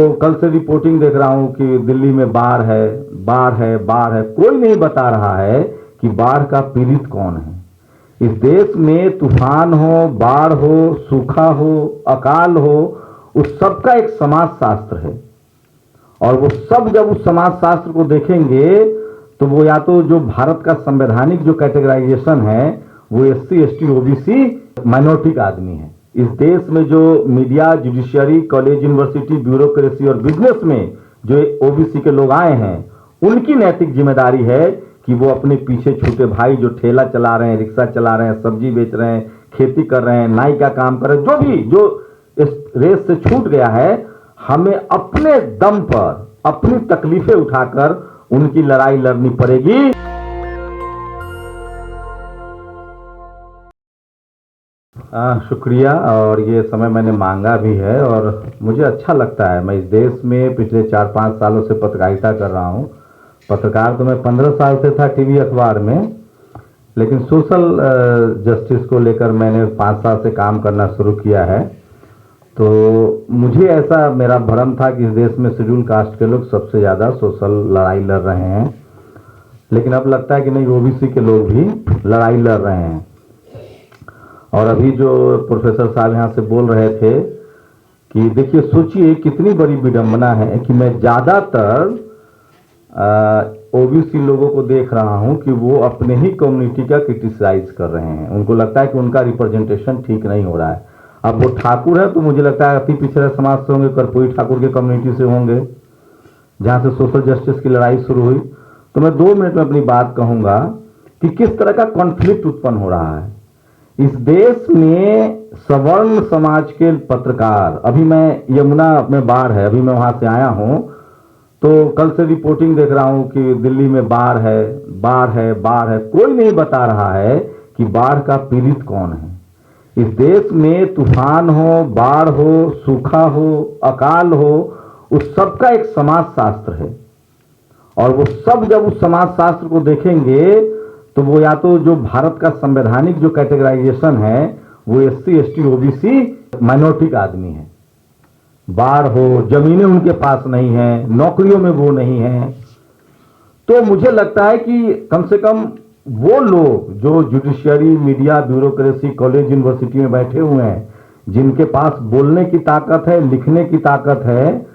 तो कल से रिपोर्टिंग देख रहा हूं कि दिल्ली में बाढ़ है, बाढ़ है, बाढ़ है। कोई नहीं बता रहा है कि बाढ़ का पीड़ित कौन है। इस देश में तूफान हो, बाढ़ हो, सूखा हो, अकाल हो, उस सब का एक समाज शास्त्र है। और वो सब जब उस समाज शास्त्र को देखेंगे तो वो या तो जो भारत का संवैधानिक जो कैटेगराइजेशन है वो एससी, एसटी, ओबीसी, माइनॉरिटी का आदमी है। इस देश में जो media, judiciary, college, university, bureaucracy और बिजनेस में जो ओबीसी के लोग आए हैं, उनकी नैतिक जिम्मेदारी है कि वो अपने पीछे छूटे भाई जो ठेला चला रहे हैं, रिक्शा चला रहे हैं, सब्जी बेच रहे हैं, खेती कर रहे हैं, नाई का काम कर रहे हैं, जो भी जो इस रेस से छूट गया है, हमें अपने दम पर अपनी तकलीफें उठाकर उनकी लड़ाई लड़नी पड़ेगी। शुक्रिया। और ये समय मैंने मांगा भी है और मुझे अच्छा लगता है। मैं इस देश में पिछले 4-5 सालों से पत्रकारिता कर रहा हूँ। पत्रकार तो मैं 15 साल से था टीवी अखबार में, लेकिन सोशल जस्टिस को लेकर मैंने 5 साल से काम करना शुरू किया है। तो मुझे ऐसा मेरा भ्रम था कि इस देश में शेड्यूल कास्ट के लोग सबसे ज़्यादा सोशल लड़ाई लड़ रहे हैं, लेकिन अब लगता है कि नहीं, ओबीसी के लोग भी लड़ाई लड़ रहे हैं। और अभी जो प्रोफेसर साहब यहाँ से बोल रहे थे कि देखिए, सोचिए कितनी बड़ी विडंबना है कि मैं ज़्यादातर ओबीसी लोगों को देख रहा हूँ कि वो अपने ही कम्युनिटी का क्रिटिसाइज कर रहे हैं। उनको लगता है कि उनका रिप्रेजेंटेशन ठीक नहीं हो रहा है। अब वो ठाकुर है तो मुझे लगता है अति पिछड़े समाज से होंगे, कर्पूरी ठाकुर के कम्युनिटी से होंगे, जहाँ से सोशल जस्टिस की लड़ाई शुरू हुई। तो मैं 2 मिनट में अपनी बात कहूँगा कि किस तरह का कॉन्फ्लिक्ट उत्पन्न हो रहा है इस देश में। सवर्ण समाज के पत्रकार, अभी मैं यमुना में बाढ़ है, अभी मैं वहाँ से आया हूँ, तो कल से रिपोर्टिंग देख रहा हूँ कि दिल्ली में बाढ़ है, बाढ़ है, बाढ़ है। कोई नहीं बता रहा है कि बाढ़ का पीड़ित कौन है। इस देश में तूफान हो, बाढ़ हो, सूखा हो, अकाल हो, उस सब का एक समाज शास्त्र है। और वो सब जब उस समाज शास्त्र को देखेंगे तो वो या तो जो भारत का संवैधानिक जो कैटेगराइजेशन है वो एससी, एसटी, ओबीसी, माइनॉरिटी का आदमी है। बाढ़ हो, जमीनें उनके पास नहीं है, नौकरियों में वो नहीं है। तो मुझे लगता है कि कम से कम वो लोग जो judiciary, media, bureaucracy, college, university में बैठे हुए हैं, जिनके पास बोलने की ताकत है, लिखने की ताकत है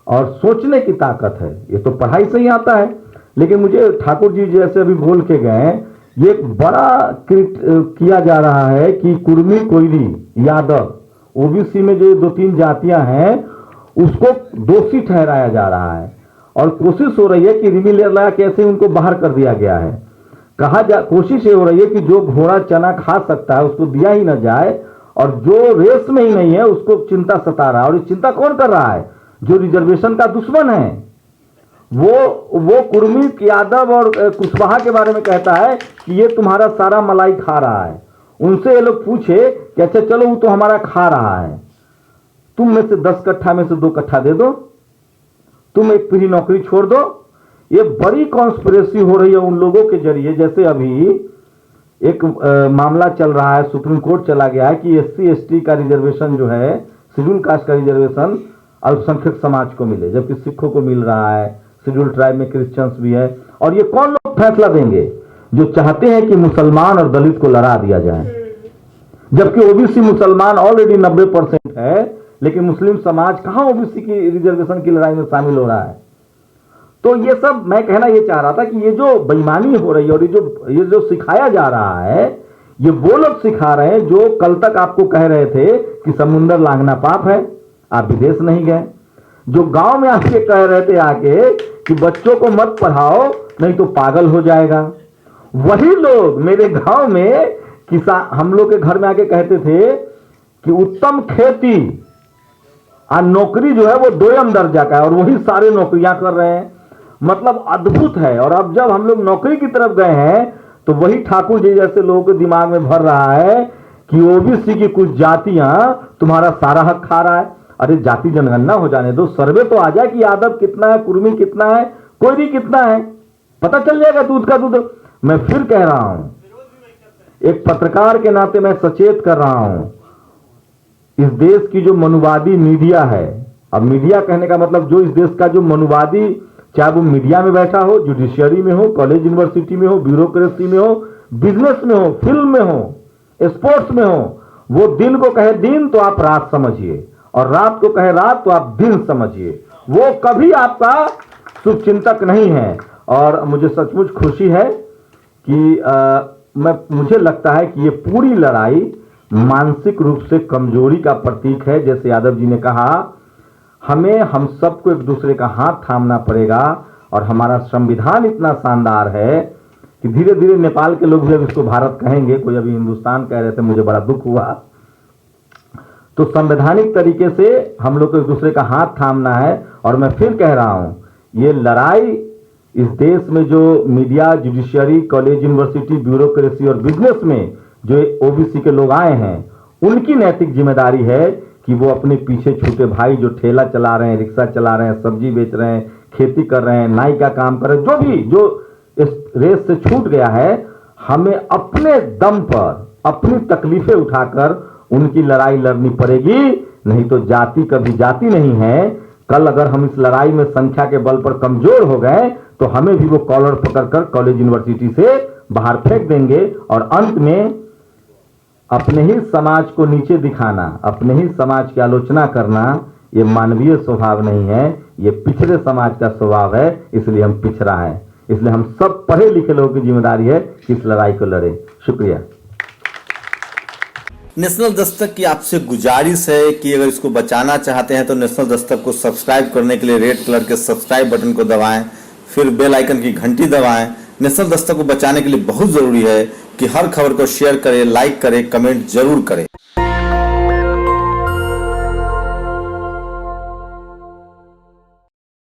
और सोचने की ताकत है, ये तो पढ़ाई से ही आता है। लेकिन मुझे ठाकुर जी जैसे अभी बोल के गए, ये एक बड़ा किया जा रहा है कि कुर्मी, कोयली, यादव, ओबीसी में जो 2-3 जातियां हैं उसको दोषी ठहराया जा रहा है और कोशिश हो रही है कि रिमी लेला कैसे उनको बाहर कर दिया गया है। कोशिश ये हो रही है कि जो घोड़ा चना खा सकता है उसको दिया ही न जाए और जो रेस में ही नहीं है उसको चिंता सता रहा है। और ये चिंता कौन कर रहा है? जो रिजर्वेशन का दुश्मन है। वो कुर्मी, यादव और कुशवाहा के बारे में कहता है कि ये तुम्हारा सारा मलाई खा रहा है। उनसे ये लोग पूछे कि अच्छा चलो, वो तो हमारा खा रहा है, तुम में से 10 कट्ठा में से 2 कट्ठा दे दो, तुम एक पीढ़ी नौकरी छोड़ दो। ये बड़ी कॉन्स्पिरेसी हो रही है उन लोगों के जरिए। जैसे अभी एक मामला चल रहा है, सुप्रीम कोर्ट चला गया है कि एससी, एसटी का रिजर्वेशन जो है, शेड्यूल कास्ट का रिजर्वेशन अल्पसंख्यक समाज को मिले, जबकि सिखों को मिल रहा है, शेड्यूल ट्राइब में क्रिश्चियंस भी है। और ये कौन लोग फैसला देंगे? जो चाहते हैं कि मुसलमान और दलित को लड़ा दिया जाए, जबकि ओबीसी मुसलमान ऑलरेडी 90% है, लेकिन मुस्लिम समाज कहां ओबीसी की रिजर्वेशन की लड़ाई में शामिल हो रहा है। तो ये सब मैं कहना ये चाह रहा था कि ये जो बेईमानी हो रही है और ये जो सिखाया जा रहा है, ये वो लोग सिखा रहे हैं जो कल तक आपको कह रहे थे कि समुंदर लांघना पाप है, आप विदेश नहीं गए। जो गांव में आके कह रहे थे आके कि बच्चों को मत पढ़ाओ नहीं तो पागल हो जाएगा, वही लोग मेरे गांव में किसान, हम लोग के घर में आके कहते थे कि उत्तम खेती और नौकरी जो है वो 2म दर्जा का है, और वही सारे नौकरियां कर रहे हैं। मतलब अद्भुत है। और अब जब हम लोग नौकरी की तरफ गए हैं तो वही ठाकुर जी जैसे लोगों के दिमाग में भर रहा है कि ओबीसी की कुछ जातियां तुम्हारा सारा हक खा रहा है। अरे जाति जनगणना हो जाने दो, सर्वे तो आ जाए कि यादव कितना है, कुर्मी कितना है, कोयली कितना है, पता चल जाएगा दूध का दूध। मैं फिर कह रहा हूं, एक पत्रकार के नाते मैं सचेत कर रहा हूं, इस देश की जो मनुवादी मीडिया है अब मीडिया कहने का मतलब जो इस देश का जो मनुवादी, चाहे वो मीडिया में बैठा हो, जुडिशियरी में हो, कॉलेज यूनिवर्सिटी में हो, ब्यूरोक्रेसी में हो, बिजनेस में हो, फिल्म में हो, स्पोर्ट्स में हो, वो दिन को कहे दिन तो आप रात समझिए, और रात को कहे रात तो आप दिन समझिए, वो कभी आपका शुभचिंतक नहीं है। और मुझे सचमुच खुशी है कि मुझे लगता है कि ये पूरी लड़ाई मानसिक रूप से कमजोरी का प्रतीक है। जैसे यादव जी ने कहा, हम सबको एक दूसरे का हाथ थामना पड़ेगा, और हमारा संविधान इतना शानदार है कि धीरे धीरे नेपाल के लोग भी अब इसको भारत कहेंगे, कोई अभी हिंदुस्तान कह रहे थे, मुझे बड़ा दुख हुआ। तो संवैधानिक तरीके से हम लोग को एक दूसरे का हाथ थामना है। और मैं फिर कह रहा हूं, ये लड़ाई इस देश में जो media, judiciary, college university, bureaucracy और बिजनेस में जो ओबीसी के लोग आए हैं, उनकी नैतिक जिम्मेदारी है कि वो अपने पीछे छूटे भाई जो ठेला चला रहे हैं, रिक्शा चला रहे हैं, सब्जी बेच रहे हैं, खेती कर रहे हैं, नाई का काम कर रहे हैं, जो भी जो इस रेस से छूट गया है, हमें अपने दम पर अपनी तकलीफें उठाकर उनकी लड़ाई लड़नी पड़ेगी। नहीं तो जाति कभी जाति नहीं है। कल अगर हम इस लड़ाई में संख्या के बल पर कमजोर हो गए तो हमें भी वो कॉलर पकड़कर कॉलेज यूनिवर्सिटी से बाहर फेंक देंगे, और अंत में अपने ही समाज को नीचे दिखाना, अपने ही समाज की आलोचना करना, ये मानवीय स्वभाव नहीं है, ये पिछड़े समाज का स्वभाव है। इसलिए हम पिछड़ा है, इसलिए हम सब पढ़े लिखे लोगों की जिम्मेदारी है कि इस लड़ाई को लड़े। शुक्रिया। नेशनल दस्तक की आपसे गुजारिश है कि अगर इसको बचाना चाहते हैं तो नेशनल दस्तक को सब्सक्राइब करने के लिए रेड कलर के सब्सक्राइब बटन को दबाएं, फिर बेल आइकन की घंटी दबाएं। नेशनल दस्तक को बचाने के लिए बहुत जरूरी है कि हर खबर को शेयर करें, लाइक करें, कमेंट जरूर करें।